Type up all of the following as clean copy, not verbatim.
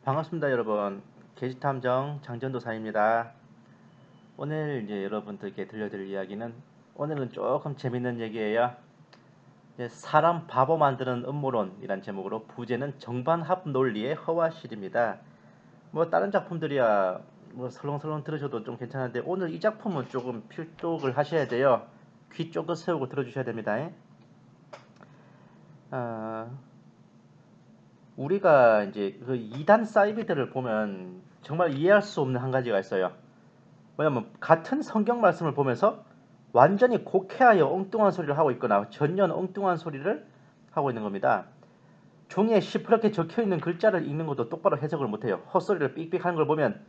반갑습니다, 여러분. 게시탐정 장전도사입니다. 오늘 이제 여러분들께 들려드릴 이야기는 오늘은 조금 재밌는 얘기예요. 사람 바보 만드는 음모론이란 제목으로 부제는 정반합 논리의 허와실입니다. 뭐 다른 작품들이야 뭐 설렁설렁 들으셔도 좀 괜찮은데 오늘 이 작품은 조금 필독을 하셔야 돼요. 귀 쫑긋 세우고 들어주셔야 됩니다. 우리가 이제 그 이단 사이비들을 보면 정말 이해할 수 없는 한 가지가 있어요. 뭐냐면 같은 성경 말씀을 보면서 완전히 곡해하여 엉뚱한 소리를 하고 있거나 전혀 엉뚱한 소리를 하고 있는 겁니다. 종이에 시퍼렇게 적혀있는 글자를 읽는 것도 똑바로 해석을 못해요. 헛소리를 삑삑하는 걸 보면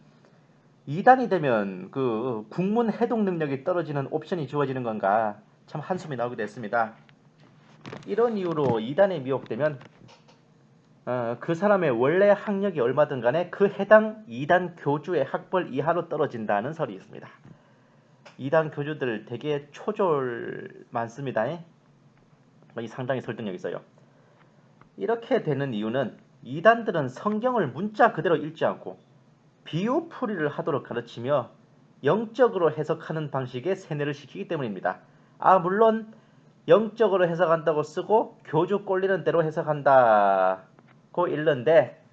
이단이 되면 그 국문 해독 능력이 떨어지는 옵션이 주어지는 건가 참 한숨이 나오게 됐습니다. 이런 이유로 이단에 미혹되면 그 사람의 원래 학력이 얼마든 간에 그 해당 이단 교주의 학벌 이하로 떨어진다는 설이 있습니다. 이단 교주들 되게 초졸 많습니다. 이 상당히 설득력 있어요. 이렇게 되는 이유는 이단들은 성경을 문자 그대로 읽지 않고 비유풀이를 하도록 가르치며 영적으로 해석하는 방식에 세뇌를 시키기 때문입니다. 물론 영적으로 해석한다고 쓰고 교주 꼴리는 대로 해석한다고 읽는데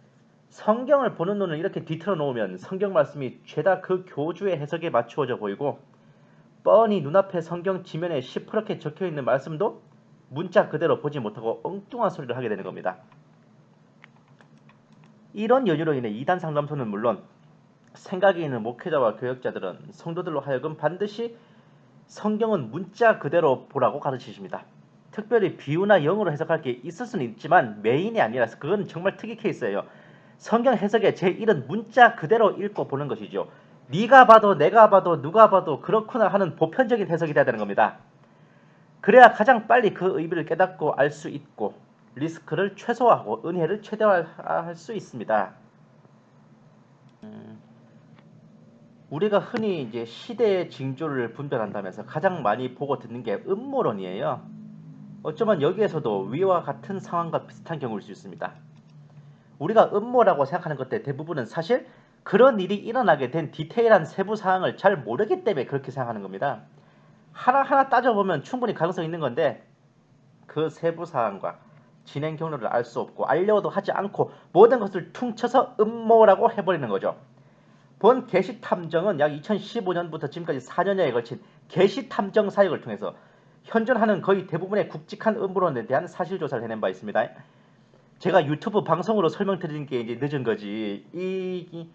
성경을 보는 눈을 이렇게 뒤틀어 놓으면 성경 말씀이 죄다 그 교주의 해석에 맞추어져 보이고 뻔히 눈앞에 성경 지면에 시퍼렇게 적혀있는 말씀도 문자 그대로 보지 못하고 엉뚱한 소리를 하게 되는 겁니다. 이런 연유로 인해 이단 상담소는 물론 생각이 있는 목회자와 교역자들은 성도들로 하여금 반드시 성경은 문자 그대로 보라고 가르치십니다. 특별히 비유나 영어로 해석할 게 있을 수는 있지만 메인이 아니라서 그건 정말 특이 케이스예요. 성경 해석의 제1은 문자 그대로 읽고 보는 것이죠. 네가 봐도 내가 봐도 누가 봐도 그렇구나 하는 보편적인 해석이 돼야 되는 겁니다. 그래야 가장 빨리 그 의미를 깨닫고 알 수 있고 리스크를 최소화하고 은혜를 최대화할 수 있습니다. 우리가 흔히 이제 시대의 징조를 분별한다면서 가장 많이 보고 듣는 게 음모론이에요. 어쩌면 여기에서도 위와 같은 상황과 비슷한 경우일 수 있습니다. 우리가 음모라고 생각하는 것들 대부분은 사실 그런 일이 일어나게 된 디테일한 세부 사항을 잘 모르기 때문에 그렇게 생각하는 겁니다. 하나하나 따져보면 충분히 가능성이 있는 건데 그 세부 사항과 진행 경로를 알 수 없고 알려도 하지 않고 모든 것을 퉁쳐서 음모라고 해버리는 거죠. 본 게시탐정은 약 2015년부터 지금까지 4년여에 걸친 게시탐정 사역을 통해서 현존하는 거의 대부분의 굵직한 음모론에 대한 사실조사를 해낸 바 있습니다. 제가 유튜브 방송으로 설명드리는 게 이제 늦은 거지. 이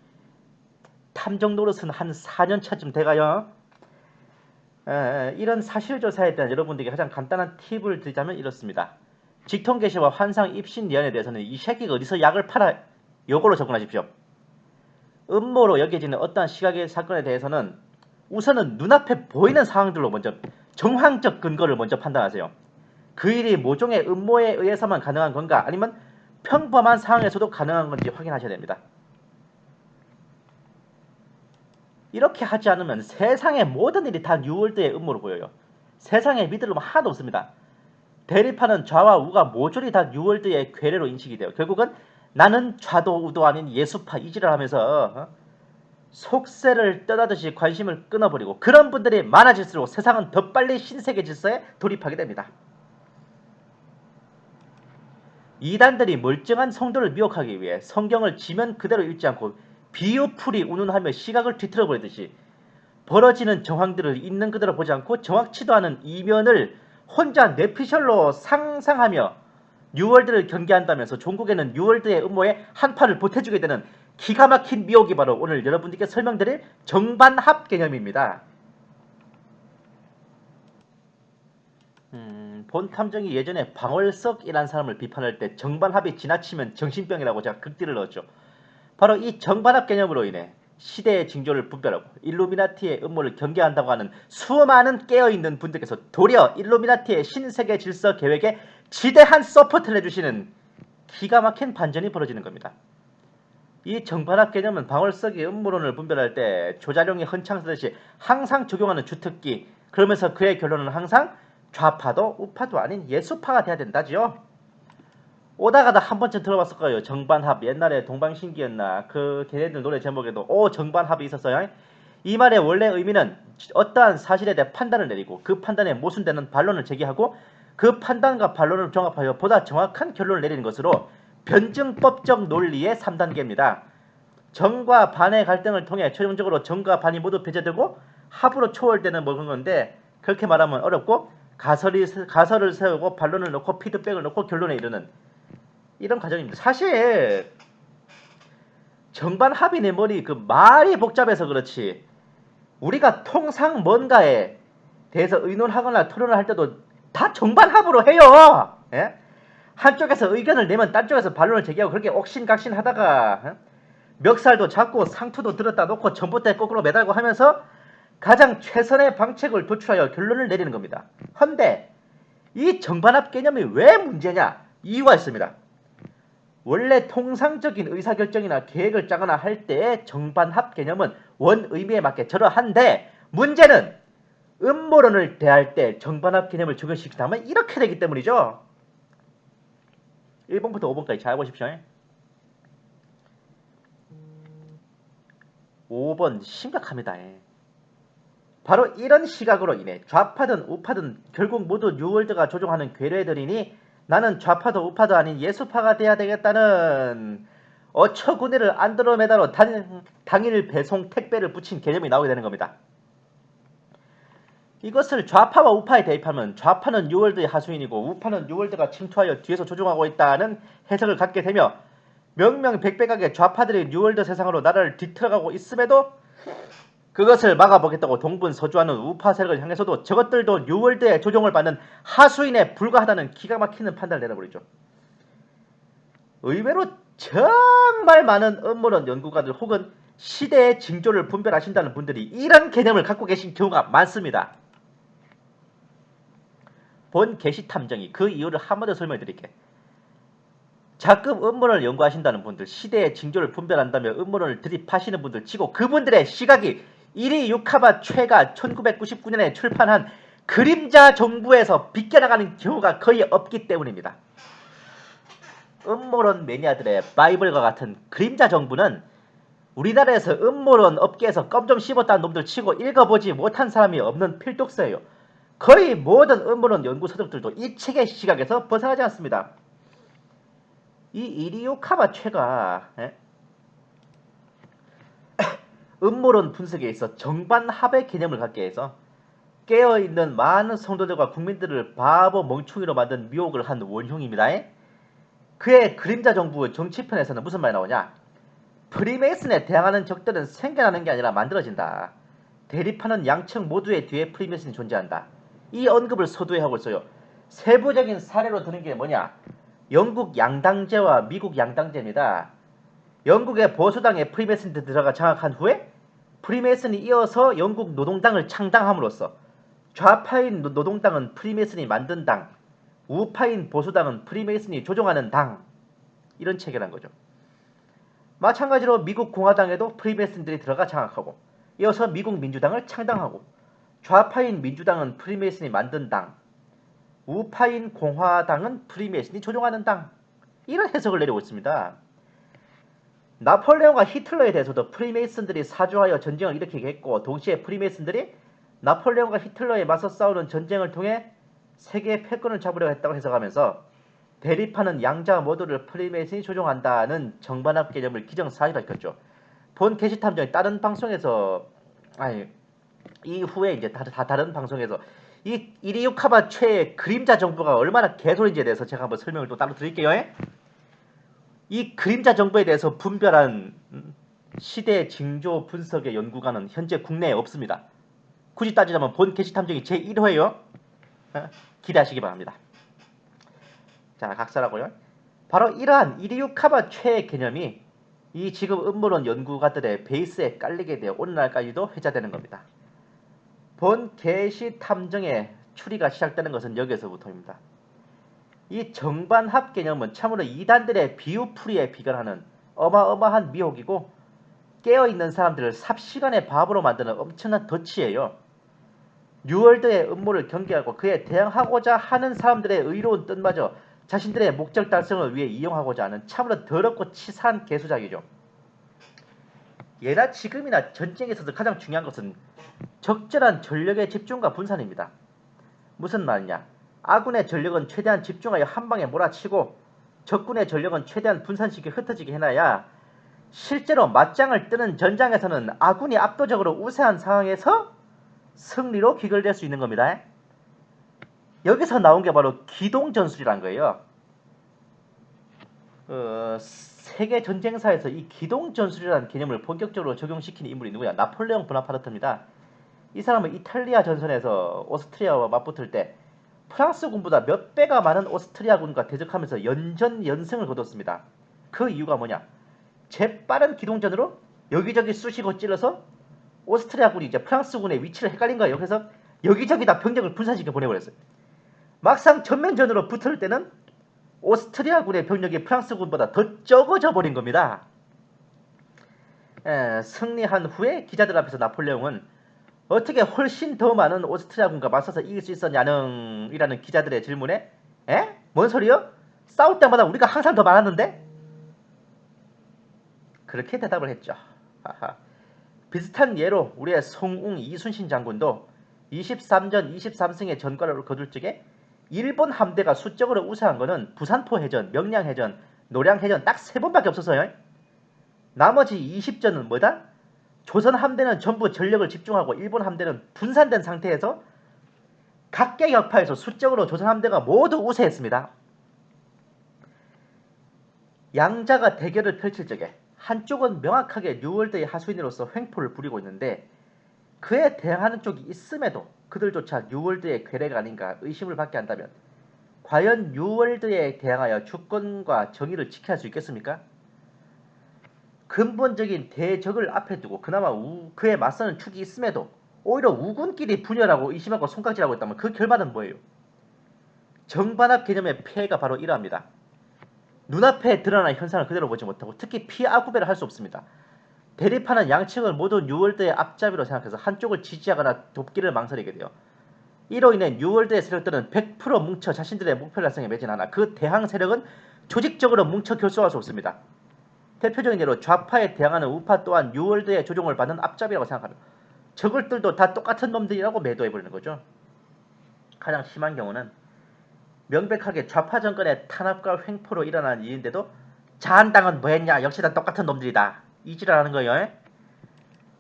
탐정 노릇은 한 4년차쯤 돼가요. 이런 사실조사에 대한 여러분들에게 가장 간단한 팁을 드리자면 이렇습니다. 직통계시와 환상 입신 예언에 대해서는 이 새끼가 어디서 약을 팔아 요걸로 접근하십시오. 음모로 여겨지는 어떠한 시각의 사건에 대해서는 우선은 눈앞에 보이는 상황들로 먼저 정황적 근거를 먼저 판단하세요. 그 일이 모종의 음모에 의해서만 가능한 건가 아니면 평범한 상황에서도 가능한 건지 확인하셔야 됩니다. 이렇게 하지 않으면 세상의 모든 일이 다 뉴월드의 음모로 보여요. 세상에 믿을 놈 하나도 없습니다. 대립하는 좌와 우가 모조리 다 뉴월드의 괴뢰로 인식이 돼요. 결국은 나는 좌도 우도 아닌 예수파 이지를 하면서 속세를 떠나듯이 관심을 끊어버리고 그런 분들이 많아질수록 세상은 더 빨리 신세계 질서에 돌입하게 됩니다. 이단들이 멀쩡한 성도를 미혹하기 위해 성경을 지면 그대로 읽지 않고 비유풀이 운운하며 시각을 뒤틀어버리듯이 벌어지는 정황들을 있는 그대로 보지 않고 정확치도 않은 이면을 혼자 뇌피셜로 상상하며 뉴월드를 경계한다면서 종국에는 뉴월드의 음모에 한판을 보태주게 되는 기가 막힌 미혹이 바로 오늘 여러분들께 설명드릴 정반합 개념입니다. 본 탐정이 예전에 방월석이라는 사람을 비판할 때 정반합이 지나치면 정신병이라고 제가 극딜을 넣었죠. 바로 이 정반합 개념으로 인해 시대의 징조를 분별하고 일루미나티의 음모를 경계한다고 하는 수많은 깨어있는 분들께서 도리어 일루미나티의 신세계 질서 계획에 지대한 서포트를 해주시는 기가 막힌 반전이 벌어지는 겁니다. 이 정반합 개념은 방월석이 음모론을 분별할 때 조자룡이 헌창쓰듯이 항상 적용하는 주특기, 그러면서 그의 결론은 항상 좌파도 우파도 아닌 예수파가 돼야 된다지요. 오다가다 한 번쯤 들어봤을 거예요. 정반합. 옛날에 동방신기였나 그 걔네들 노래 제목에도 정반합이 있었어요. 이 말의 원래 의미는 어떠한 사실에 대해 판단을 내리고 그 판단에 모순되는 반론을 제기하고 그 판단과 반론을 종합하여 보다 정확한 결론을 내리는 것으로 변증법적 논리의 3단계입니다. 정과 반의 갈등을 통해 최종적으로 정과 반이 모두 배제되고 합으로 초월되는 그런 건데 그렇게 말하면 어렵고 가설을 세우고 반론을 놓고 피드백을 놓고 결론에 이르는 이런 과정입니다. 사실 정반 합의 내 머리 그 말이 복잡해서 그렇지 우리가 통상 뭔가에 대해서 의논하거나 토론을 할 때도 다 정반합으로 해요. 예? 한쪽에서 의견을 내면 딴 쪽에서 반론을 제기하고 그렇게 옥신각신 하다가 멱살도 잡고 상투도 들었다 놓고 전봇대 거꾸로 매달고 하면서 가장 최선의 방책을 도출하여 결론을 내리는 겁니다. 헌데 이 정반합 개념이 왜 문제냐? 이유가 있습니다. 원래 통상적인 의사결정이나 계획을 짜거나 할 때의 정반합 개념은 원 의미에 맞게 저러한데 문제는 음모론을 대할 때 정반합 개념을 적용시키다면 이렇게 되기 때문이죠. 1번부터 5번까지 잘 보십시오. 5번 심각합니다. 바로 이런 시각으로 인해 좌파든 우파든 결국 모두 뉴월드가 조종하는 괴뢰들이니 나는 좌파도 우파도 아닌 예수파가 돼야 되겠다는 어처구니를 안드로메다로 당일 배송 택배를 붙인 개념이 나오게 되는 겁니다. 이것을 좌파와 우파에 대입하면 좌파는 뉴월드의 하수인이고 우파는 뉴월드가 침투하여 뒤에서 조종하고 있다는 해석을 갖게 되며 명명백백하게 좌파들이 뉴월드 세상으로 나라를 뒤틀어가고 있음에도 그것을 막아보겠다고 동분서주하는 우파 세력을 향해서도 저것들도 뉴월드의 조종을 받는 하수인에 불과하다는 기가 막히는 판단을 내려버리죠. 의외로 정말 많은 음모론 연구가들 혹은 시대의 징조를 분별하신다는 분들이 이런 개념을 갖고 계신 경우가 많습니다. 본 게시탐정이 그 이유를 한 번 더 설명해 드릴게요. 자금 음모론을 연구하신다는 분들, 시대의 징조를 분별한다며 음모론을 드립하시는 분들 치고 그분들의 시각이 이리 유카바 최가 1999년에 출판한 그림자 정부에서 비껴나가는 경우가 거의 없기 때문입니다. 음모론 매니아들의 바이블과 같은 그림자 정부는 우리나라에서 음모론 업계에서 껌 좀 씹었다는 놈들 치고 읽어보지 못한 사람이 없는 필독서예요. 거의 모든 음모론 연구 서적들도 이 책의 시각에서 벗어나지 않습니다. 이 이리유카바 최가 음모론 분석에 있어 정반합의 개념을 갖게 해서 깨어있는 많은 성도들과 국민들을 바보 멍충이로 만든 미혹을 한 원흉입니다. 그의 그림자 정부 정치편에서는 무슨 말이 나오냐? 프리메이슨에 대항하는 적들은 생겨나는 게 아니라 만들어진다. 대립하는 양측 모두의 뒤에 프리메이슨이 존재한다. 이 언급을 서두에 하고 있어요. 세부적인 사례로 드는 게 뭐냐? 영국 양당제와 미국 양당제입니다. 영국의 보수당에 프리메이슨이 들어가 장악한 후에 프리메이슨이 이어서 영국 노동당을 창당함으로써 좌파인 노동당은 프리메이슨이 만든 당, 우파인 보수당은 프리메이슨이 조종하는 당, 이런 체계란 거죠. 마찬가지로 미국 공화당에도 프리메이슨들이 들어가 장악하고 이어서 미국 민주당을 창당하고 좌파인 민주당은 프리메이슨이 만든 당, 우파인 공화당은 프리메이슨이 조종하는 당, 이런 해석을 내리고 있습니다. 나폴레옹과 히틀러에 대해서도 프리메이슨들이 사주하여 전쟁을 일으키게 했고 동시에 프리메이슨들이 나폴레옹과 히틀러에 맞서 싸우는 전쟁을 통해 세계의 패권을 잡으려 했다고 해석하면서 대립하는 양자 모두를 프리메이슨이 조종한다는 정반합 개념을 기정사실화시켰죠. 본 게시탐정이 다른 방송에서 이후에 이제 다른 방송에서 이 이리유카바 최의 그림자 정부가 얼마나 개소리인지에 대해서 제가 한번 설명을 또 따로 드릴게요. 이 그림자 정부에 대해서 분별한 시대 징조 분석의 연구가는 현재 국내에 없습니다. 굳이 따지자면 본 게시탐정이 제1회요. 기대하시기 바랍니다. 자, 각설하고요. 바로 이러한 이리유카바 최의 개념이 이 지금 음모론 연구가들의 베이스에 깔리게 되어 오늘날까지도 회자되는 겁니다. 본 게시탐정의 추리가 시작되는 것은 여기서부터입니다. 이 정반합 개념은 참으로 이단들의 비유풀이에 비견하는 어마어마한 미혹이고 깨어있는 사람들을 삽시간에 바보로 만드는 엄청난 덫이에요. 뉴월드의 음모를 경계하고 그에 대항하고자 하는 사람들의 의로운 뜻마저 자신들의 목적 달성을 위해 이용하고자 하는 참으로 더럽고 치사한 개수작이죠. 예나 지금이나 전쟁에서도 가장 중요한 것은 적절한 전력의 집중과 분산입니다. 무슨 말이냐? 아군의 전력은 최대한 집중하여 한 방에 몰아치고 적군의 전력은 최대한 분산시켜 흩어지게 해놔야 실제로 맞짱을 뜨는 전장에서는 아군이 압도적으로 우세한 상황에서 승리로 귀결될 수 있는 겁니다. 여기서 나온 게 바로 기동전술이란 거예요. 세계 전쟁사에서 이 기동전술이라는 개념을 본격적으로 적용시킨 인물이 누구야? 나폴레옹 보나파르트입니다. 이 사람은 이탈리아 전선에서 오스트리아와 맞붙을 때 프랑스 군보다 몇 배가 많은 오스트리아군과 대적하면서 연전연승을 거뒀습니다. 그 이유가 뭐냐? 재빠른 기동전으로 여기저기 쑤시고 찔러서 오스트리아군이 이제 프랑스군의 위치를 헷갈린 거예요. 그래서 여기저기 다 병력을 분산시켜 보내버렸어요. 막상 전면전으로 붙을 때는 오스트리아군의 병력이 프랑스군보다 더 적어져 버린 겁니다. 승리한 후에 기자들 앞에서 나폴레옹은 어떻게 훨씬 더 많은 오스트리아군과 맞서서 이길 수 있었냐는 이라는 기자들의 질문에 뭔 소리요? 싸울 때마다 우리가 항상 더 많았는데? 그렇게 대답을 했죠. 비슷한 예로 우리의 송웅 이순신 장군도 23전 23승의 전과를 거둘 적에 일본 함대가 수적으로 우세한 거는 부산포 해전, 명량 해전, 노량 해전 딱 3번밖에 없었어요. 나머지 20전은 뭐다? 조선 함대는 전부 전력을 집중하고 일본 함대는 분산된 상태에서 각계 격파에서 수적으로 조선 함대가 모두 우세했습니다. 양자가 대결을 펼칠 적에 한쪽은 명확하게 뉴월드의 하수인으로서 횡포를 부리고 있는데 그에 대항하는 쪽이 있음에도 그들조차 뉴월드의 괴뢰가 아닌가 의심을 받게 한다면 과연 뉴월드에 대항하여 주권과 정의를 지켜야 할 수 있겠습니까? 근본적인 대적을 앞에 두고 그나마 그에 맞서는 축이 있음에도 오히려 우군끼리 분열하고 의심하고 손가락질하고 있다면 그 결말은 뭐예요? 정반합 개념의 폐해가 바로 이러합니다. 눈앞에 드러난 현상을 그대로 보지 못하고 특히 피아구배를 할 수 없습니다. 대립하는 양측을 모두 뉴월드의 앞잡이로 생각해서 한쪽을 지지하거나 돕기를 망설이게 돼요. 이로 인해 뉴월드의 세력들은 100% 뭉쳐 자신들의 목표 달성에 매진하나 그 대항 세력은 조직적으로 뭉쳐 결속할 수 없습니다. 대표적인 예로 좌파에 대항하는 우파 또한 뉴월드의 조종을 받는 앞잡이라고 생각합니다. 저것들도 다 똑같은 놈들이라고 매도해버리는 거죠. 가장 심한 경우는 명백하게 좌파 정권의 탄압과 횡포로 일어난 일인데도 자한당은 뭐했냐? 역시 다 똑같은 놈들이다. 이지랄하는 거예요.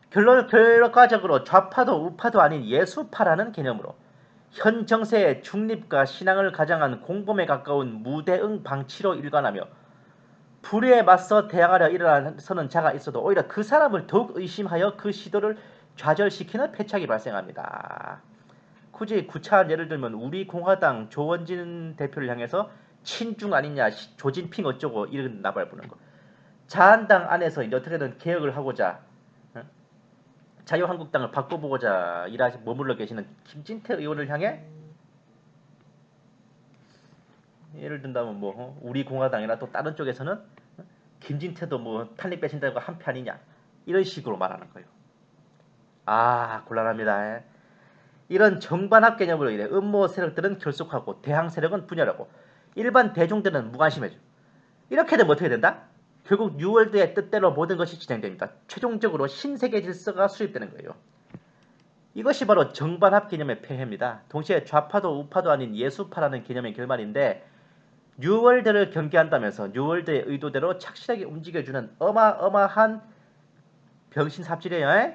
결과적으로 좌파도 우파도 아닌 예수파라는 개념으로 현 정세의 중립과 신앙을 가장한 공범에 가까운 무대응 방치로 일관하며 불의에 맞서 대항하려 일어나서는 자가 있어도 오히려 그 사람을 더욱 의심하여 그 시도를 좌절시키는 패착이 발생합니다. 굳이 구차한 예를 들면 우리 공화당 조원진 대표를 향해서 친중 아니냐 조진핑 어쩌고 이런 나발 부는 거. 자한당 안에서 이제 어떻게든 개혁을 하고자 자유한국당을 바꿔보고자 머물러 계시는 김진태 의원을 향해 예를 든다면 뭐 우리 공화당이나 또 다른 쪽에서는 김진태도 뭐 탄핵 배신자가 한패 아니냐 이런 식으로 말하는 거예요. 곤란합니다. 이런 정반합 개념으로 인해 음모 세력들은 결속하고 대항 세력은 분열하고 일반 대중들은 무관심해져. 이렇게 되면 어떻게 된다? 결국 뉴월드의 뜻대로 모든 것이 진행됩니다. 최종적으로 신세계 질서가 수립되는 거예요. 이것이 바로 정반합 개념의 폐해입니다. 동시에 좌파도 우파도 아닌 예수파라는 개념의 결말인데 뉴월드를 경계한다면서 뉴월드의 의도대로 착실하게 움직여주는 어마어마한 병신삽질이에요.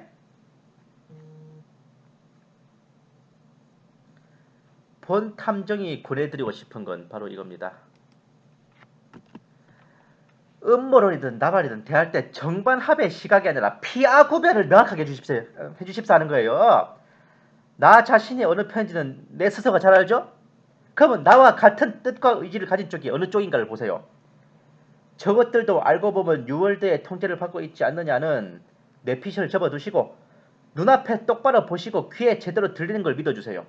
본 탐정이 고려해드리고 싶은 건 바로 이겁니다. 음모론이든 나발이든 대할 때 정반합의 시각이 아니라 피아 구별을 명확하게 해주십사 하는 거예요. 나 자신이 어느 편인지는 내 스스로가 잘 알죠? 그러면 나와 같은 뜻과 의지를 가진 쪽이 어느 쪽인가를 보세요. 저것들도 알고 보면 뉴월드의 통제를 받고 있지 않느냐는 뇌피셜 접어두시고 눈앞에 똑바로 보시고 귀에 제대로 들리는 걸 믿어주세요.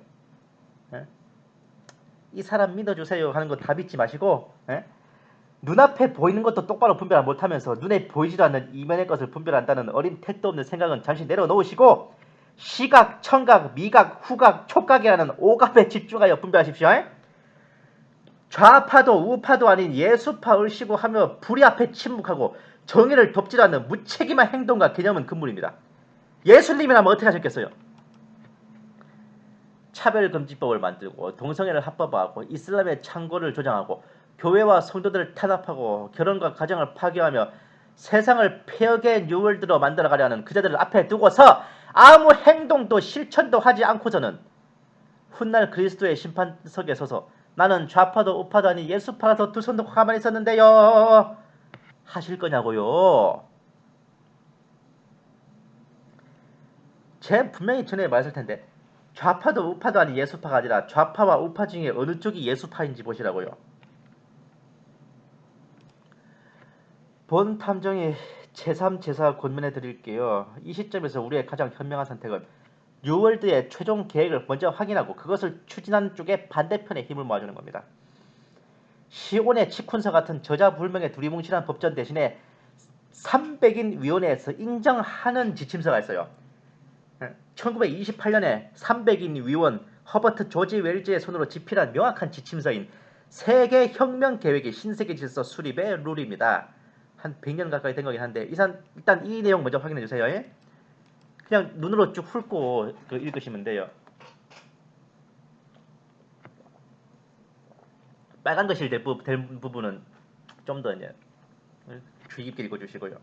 이 사람 믿어주세요 하는 거 다 믿지 마시고 눈앞에 보이는 것도 똑바로 분별 못하면서 눈에 보이지도 않는 이면의 것을 분별한다는 어린 택도 없는 생각은 잠시 내려놓으시고 시각, 청각, 미각, 후각, 촉각이라는 오감에 집중하여 분별하십시오. 좌파도 우파도 아닌 예수파 을씨고 하며 불의 앞에 침묵하고 정의를 돕지도 않는 무책임한 행동과 개념은 금물입니다. 예수님이라면 어떻게 하셨겠어요? 차별금지법을 만들고 동성애를 합법화하고 이슬람의 창고를 조장하고 교회와 성도들을 탄압하고 결혼과 가정을 파괴하며 세상을 폐역의 뉴월드로 만들어가려는 그자들을 앞에 두고서 아무 행동도 실천도 하지 않고서는 훗날 그리스도의 심판석에 서서 나는 좌파도 우파도 아닌 예수파라서 두 손 놓고 가만히 있었는데요 하실 거냐고요. 제 분명히 전에 말했을 텐데 좌파도 우파도 아닌 예수파가 아니라 좌파와 우파 중에 어느 쪽이 예수파인지 보시라고요. 본 탐정이 제3, 제4 권면해 드릴게요. 이 시점에서 우리의 가장 현명한 선택은 뉴월드의 최종 계획을 먼저 확인하고 그것을 추진하는 쪽에 반대편에 힘을 모아주는 겁니다. 시온의 치쿤서 같은 저자불명의 두리뭉실한 법전 대신에 300인 위원회에서 인정하는 지침서가 있어요. 1928년에 300인 위원 허버트 조지 웰즈의 손으로 집필한 명확한 지침서인 세계혁명 계획의 신세계 질서 수립의 룰입니다. 한 100년 가까이 된 거긴 한데 일단 이 내용 먼저 확인해 주세요. 그냥 눈으로 쭉 훑고 읽으시면 돼요. 빨간 글씨를 될 부분은 좀 더 주의 깊게 읽어주시고요.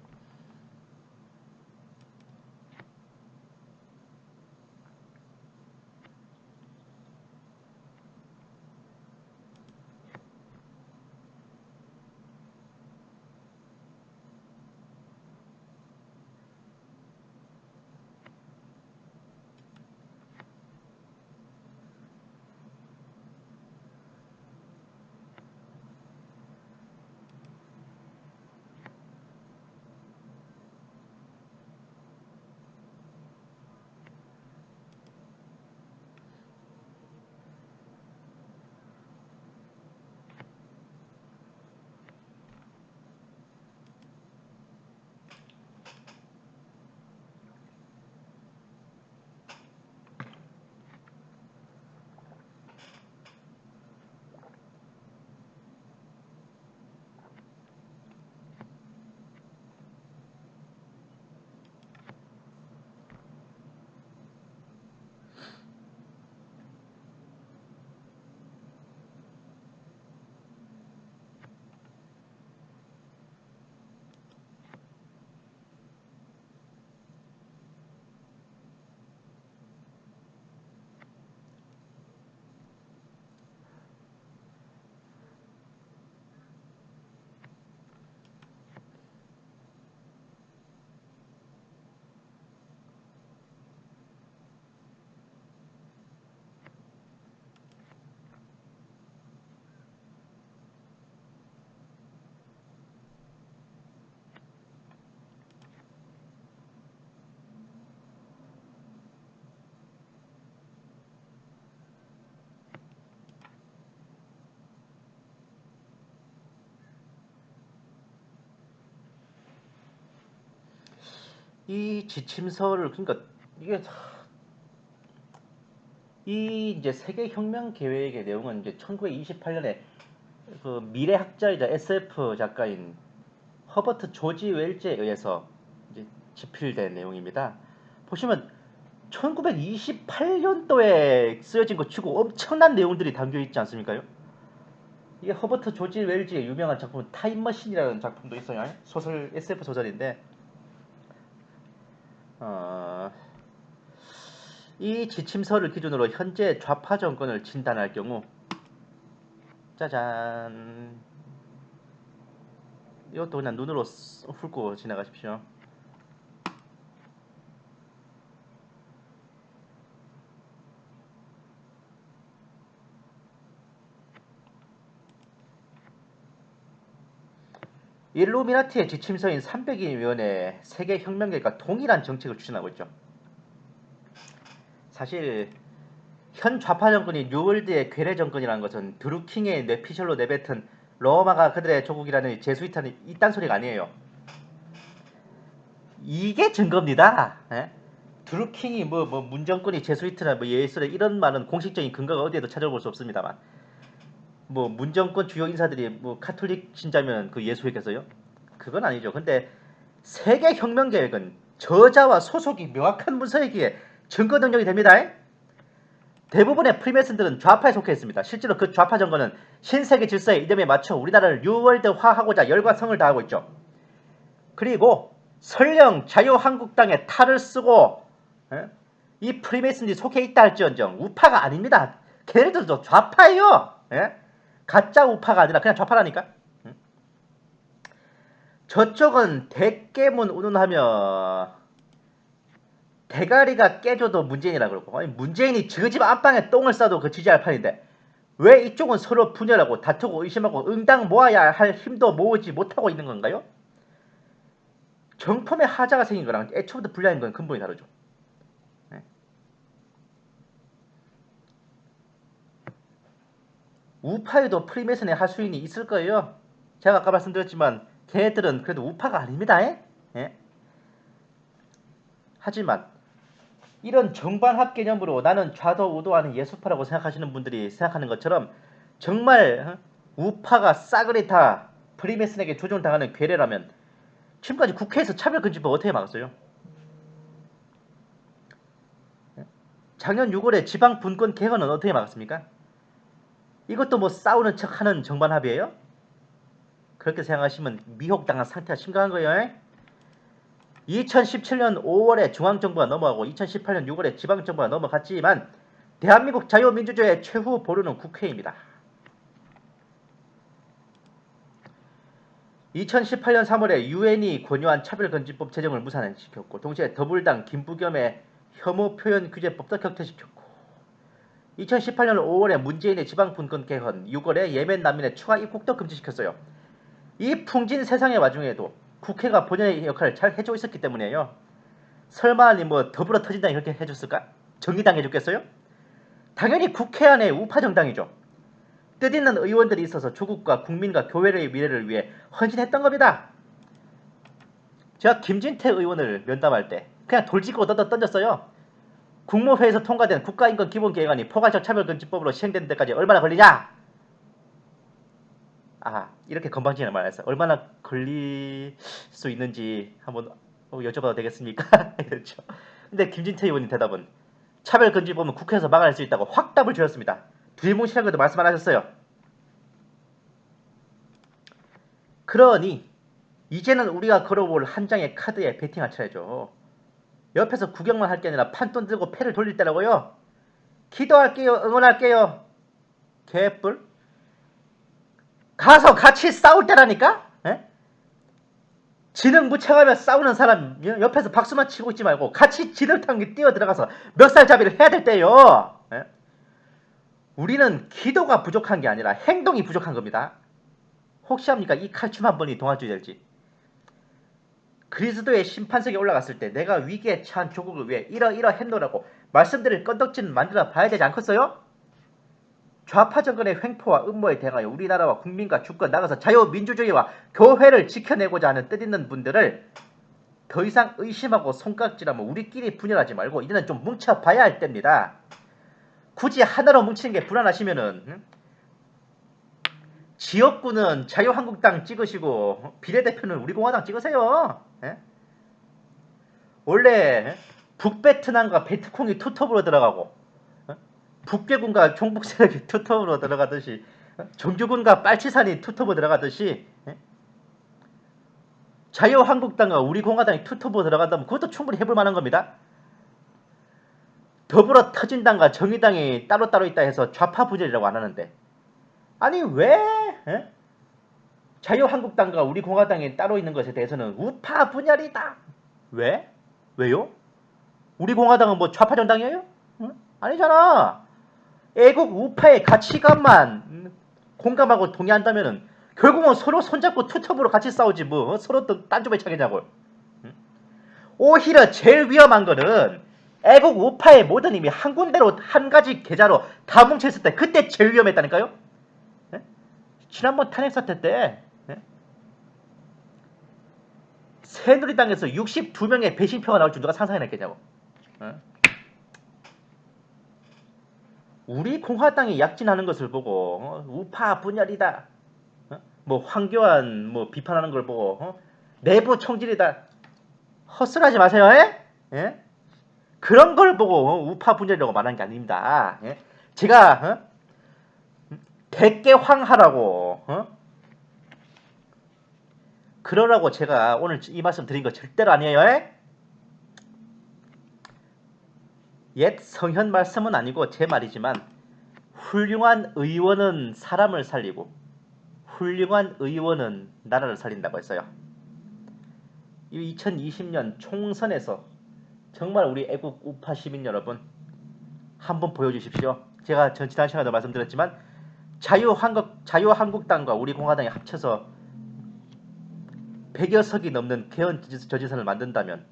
이 지침서를 그러니까 이게 이 이제 세계혁명 계획의 내용은 이제 1928년에 그 미래학자이자 SF 작가인 허버트 조지 웰즈에 의해서 이제 집필된 내용입니다. 보시면 1928년도에 쓰여진 거 치고 엄청난 내용들이 담겨 있지 않습니까요? 이게 허버트 조지 웰즈의 유명한 작품 타임머신이라는 작품도 있어요. 소설 SF 소설인데 이 지침서를 기준으로 현재 좌파 정권을 진단할 경우 짜잔 이것도 그냥 눈으로 훑고 지나가십시오. 일루미나티의 지침서인 300인 위원회 세계혁명계가 동일한 정책을 추진하고 있죠. 사실 현 좌파 정권이 뉴월드의 괴뢰 정권이라는 것은 드루킹의 뇌피셜로 내뱉은 로마가 그들의 조국이라는 제수이타는 이딴 소리가 아니에요. 이게 증거입니다. 드루킹이 뭐 문정권이 제수이트나 뭐 예수라 이런 말은 공식적인 근거가 어디에도 찾아볼 수 없습니다만 뭐 문정권 주요 인사들이 뭐 카톨릭 신자면 그 예수였겠어요? 그건 아니죠. 근데 세계 혁명 계획은 저자와 소속이 명확한 문서이기에 증거 능력이 됩니다. 대부분의 프리메이슨들은 좌파에 속해 있습니다. 실제로 그 좌파 정권은 신세계 질서의 이념에 맞춰 우리나라를 뉴월드화하고자 열과 성을 다하고 있죠. 그리고 설령 자유한국당의 탈을 쓰고 이 프리메이슨들이 속해 있다 할지언정 우파가 아닙니다. 걔네들도 좌파예요. 가짜 우파가 아니라 그냥 좌파라니까. 저쪽은 대깨문 운운하며 대가리가 깨져도 문재인이라 그러고, 아니 문재인이 저 집 안방에 똥을 싸도 그 지지할 판인데 왜 이쪽은 서로 분열하고 다투고 의심하고 응당 모아야 할 힘도 모으지 못하고 있는 건가요? 정품에 하자가 생긴 거랑 애초부터 불리한 건 근본이 다르죠. 우파에도 프리메이슨의 하수인이 있을 거예요. 제가 아까 말씀드렸지만 걔네들은 그래도 우파가 아닙니다. 하지만 이런 정반합 개념으로 나는 좌도우도하는 예수파라고 생각하시는 분들이 생각하는 것처럼 정말 우파가 싸그리 다 프리메이슨에게 조종당하는 괴뢰라면 지금까지 국회에서 차별금지법 어떻게 막았어요? 작년 6월에 지방분권 개헌은 어떻게 막았습니까? 이것도 뭐 싸우는 척하는 정반합이에요? 그렇게 생각하시면 미혹당한 상태가 심각한 거예요. 2017년 5월에 중앙정부가 넘어가고 2018년 6월에 지방정부가 넘어갔지만 대한민국 자유민주주의의 최후 보루는 국회입니다. 2018년 3월에 유엔이 권유한 차별금지법 제정을 무산시켰고 동시에 더불당 김부겸의 혐오 표현 규제법도 격퇴시켰고 2018년 5월에 문재인의 지방분권 개헌, 6월에 예멘 난민의 추가 입국도 금지시켰어요. 이 풍진 세상의 와중에도 국회가 본연의 역할을 잘 해주고 있었기 때문이에요. 설마 아니 뭐 더불어 터진다 이렇게 해줬을까? 정의당 해줬겠어요? 당연히 국회 안에 우파 정당이죠. 뜻있는 의원들이 있어서 조국과 국민과 교회의 미래를 위해 헌신했던 겁니다. 제가 김진태 의원을 면담할 때 그냥 돌직구 던졌어요. 국무회에서 통과된 국가인권기본계획안이 포괄적 차별금지법으로 시행되는 데까지 얼마나 걸리냐? 이렇게 건방지게 말했어요. 얼마나 걸릴 수 있는지 한번 여쭤봐도 되겠습니까? 이랬죠. 근데 김진태 의원님 대답은 차별금지법은 국회에서 막아낼 수 있다고 확 답을 주셨습니다. 두리뭉실하게도 말씀 안 하셨어요. 그러니 이제는 우리가 걸어볼 한 장의 카드에 베팅할 차례죠. 옆에서 구경만 할 게 아니라 판돈 들고 패를 돌릴 때라고요. 기도할게요. 응원할게요. 개뿔. 가서 같이 싸울 때라니까? 지능무창하며 싸우는 사람 옆에서 박수만 치고 있지 말고 같이 지능탕에 뛰어들어가서 멱살잡이를 해야 될 때요. 우리는 기도가 부족한 게 아니라 행동이 부족한 겁니다. 혹시 합니까? 이 칼춤 한 번이 도와줘야 될지. 그리스도의 심판석에 올라갔을 때 내가 위기에 처한 조국을 위해 이러했노라고 말씀드릴 건덕지는 만들어 봐야 되지 않겠어요? 좌파 정권의 횡포와 음모에 대응하여 우리나라와 국민과 주권 나가서 자유민주주의와 교회를 지켜내고자 하는 뜻있는 분들을 더 이상 의심하고 손깍질하면 우리끼리 분열하지 말고 이제는 좀 뭉쳐봐야 할 때입니다. 굳이 하나로 뭉치는 게 불안하시면은 지역구는 자유한국당 찍으시고 비례대표는 우리공화당 찍으세요. 원래 북베트남과 베트콩이 투톱으로 들어가고 북괴군과 종북세력이 투톱으로 들어가듯이 정규군과 빨치산이 투톱으로 들어가듯이 자유한국당과 우리공화당이 투톱으로 들어간다면 그것도 충분히 해볼 만한 겁니다. 더불어 터진당과 정의당이 따로따로 있다 해서 좌파 분열이라고 안 하는데 아니 왜 자유한국당과 우리공화당이 따로 있는 것에 대해서는 우파 분열이다. 왜? 왜요? 우리공화당은 뭐 좌파 정당이에요? 아니잖아. 애국 우파의 가치관만 공감하고 동의한다면은 결국은 서로 손잡고 투톱으로 같이 싸우지 뭐 서로 또 딴쪽에 차겠냐고. 오히려 제일 위험한 거는 애국 우파의 모든 힘이 한 군데로 한 가지 계좌로 다 뭉쳐있을 때 그때 제일 위험했다니까요. 지난번 탄핵 사태 때 새누리당에서 62명의 배신표가 나올 줄 누가 상상해냈겠냐고. 우리 공화당이 약진하는 것을 보고 우파 분열이다. 뭐 황교안 뭐 비판하는 걸 보고 내부 총질이다. 헛소리하지 마세요. 예? 예? 그런 걸 보고 우파 분열이라고 말하는 게 아닙니다. 예? 제가 대개황하라고 그러라고 제가 오늘 이 말씀 드린 거 절대로 아니에요. 예? 옛 성현 말씀은 아니고 제 말이지만 훌륭한 의원은 사람을 살리고 훌륭한 의원은 나라를 살린다고 했어요. 이 2020년 총선에서 정말 우리 애국 우파 시민 여러분 한번 보여주십시오. 제가 지난 시간에도 말씀드렸지만 자유한국당과 우리 공화당이 합쳐서 100여 석이 넘는 개헌 저지선을 만든다면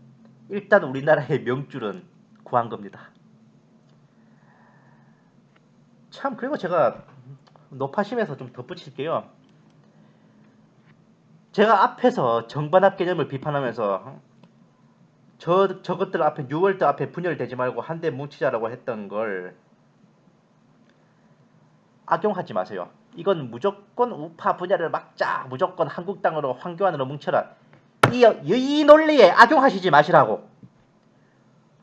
일단 우리나라의 명줄은 구한 겁니다. 참, 그리고 제가 노파심에서 좀 덧붙일게요. 제가 앞에서 정반합 개념을 비판하면서 저것들 앞에 6월달 앞에 분열되지 말고 한데 뭉치자라고 했던 걸 악용하지 마세요. 이건 무조건 우파 분열을 막자, 무조건 한국당으로 황교안으로 뭉쳐라. 이 논리에 악용하시지 마시라고.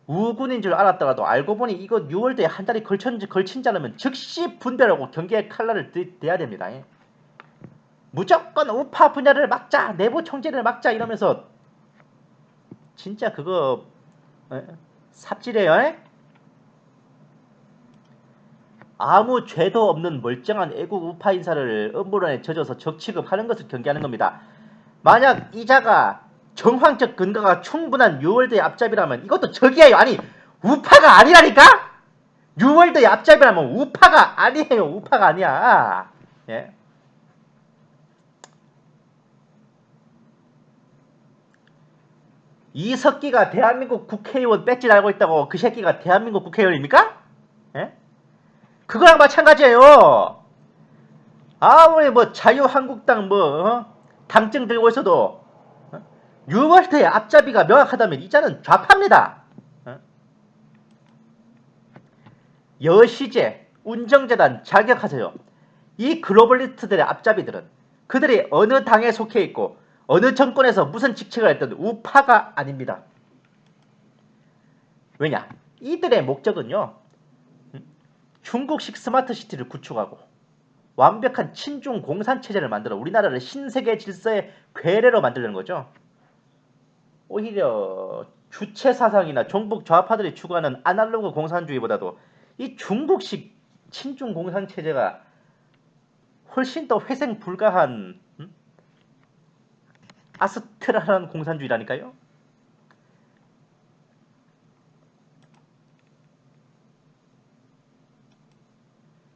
우군인 줄 알았더라도 알고 보니 이거 6월달에 한 달이 걸친 자라면 즉시 분별하고 경계의 칼날을 대야 됩니다. 무조건 우파 분열을 막자, 내부 총질을 막자 이러면서 진짜 그거 삽질이에요. 아무 죄도 없는 멀쩡한 애국 우파 인사를 음모론에 젖어서 적취급하는 것을 경계하는 겁니다. 만약 이자가 정황적 근거가 충분한 뉴월드의 앞잡이라면 이것도 적이에요. 아니 우파가 아니라니까? 뉴월드의 앞잡이라면 우파가 아니에요. 우파가 아니야. 예? 이석기가 대한민국 국회의원 배지 달고 있다고 그 새끼가 대한민국 국회의원입니까? 예? 그거랑 마찬가지예요. 아무리 뭐 자유한국당 당증 들고 있어도 뉴월드의 앞잡이가 명확하다면 이자는 좌파입니다. 여시제, 운정재단 자격하세요. 이 글로벌리스트들의 앞잡이들은 그들이 어느 당에 속해 있고 어느 정권에서 무슨 직책을 했든 우파가 아닙니다. 왜냐? 이들의 목적은요. 중국식 스마트시티를 구축하고 완벽한 친중 공산체제를 만들어 우리나라를 신세계 질서의 괴뢰로 만들려는 거죠. 오히려 주체사상이나 종북 좌파들이 추구하는 아날로그 공산주의보다도 이 중국식 친중 공산체제가 훨씬 더 회생 불가한 아스트랄한 공산주의라니까요.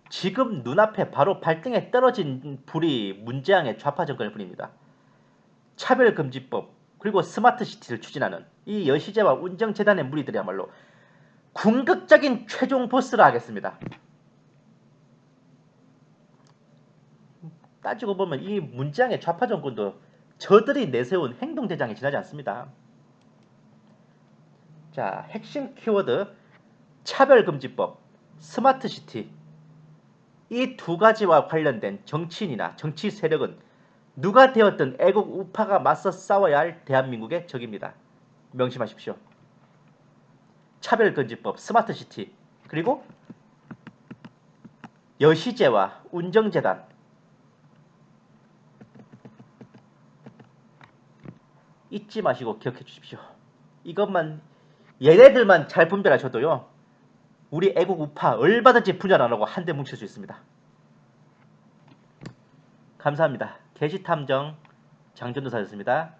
지금 눈앞에 바로 발등에 떨어진 불이 문재앙의 좌파 정권일 뿐입니다. 차별금지법 그리고 스마트시티를 추진하는 이 여시제와 운정재단의 무리들이야말로 궁극적인 최종 보스라 하겠습니다. 따지고 보면 이 문재앙의 좌파 정권도 저들이 내세운 행동대장에 지나지 않습니다. 자, 핵심 키워드 차별금지법, 스마트시티 이 두 가지와 관련된 정치인이나 정치 세력은 누가 되었든 애국 우파가 맞서 싸워야 할 대한민국의 적입니다. 명심하십시오. 차별금지법, 스마트시티 그리고 여시제와 운정재단 잊지 마시고 기억해 주십시오. 이것만 얘네들만 잘 분별하셔도요. 우리 애국 우파 얼마든지 분열 안 하고 한데 뭉칠 수 있습니다. 감사합니다. 게시탐정 장전도사였습니다.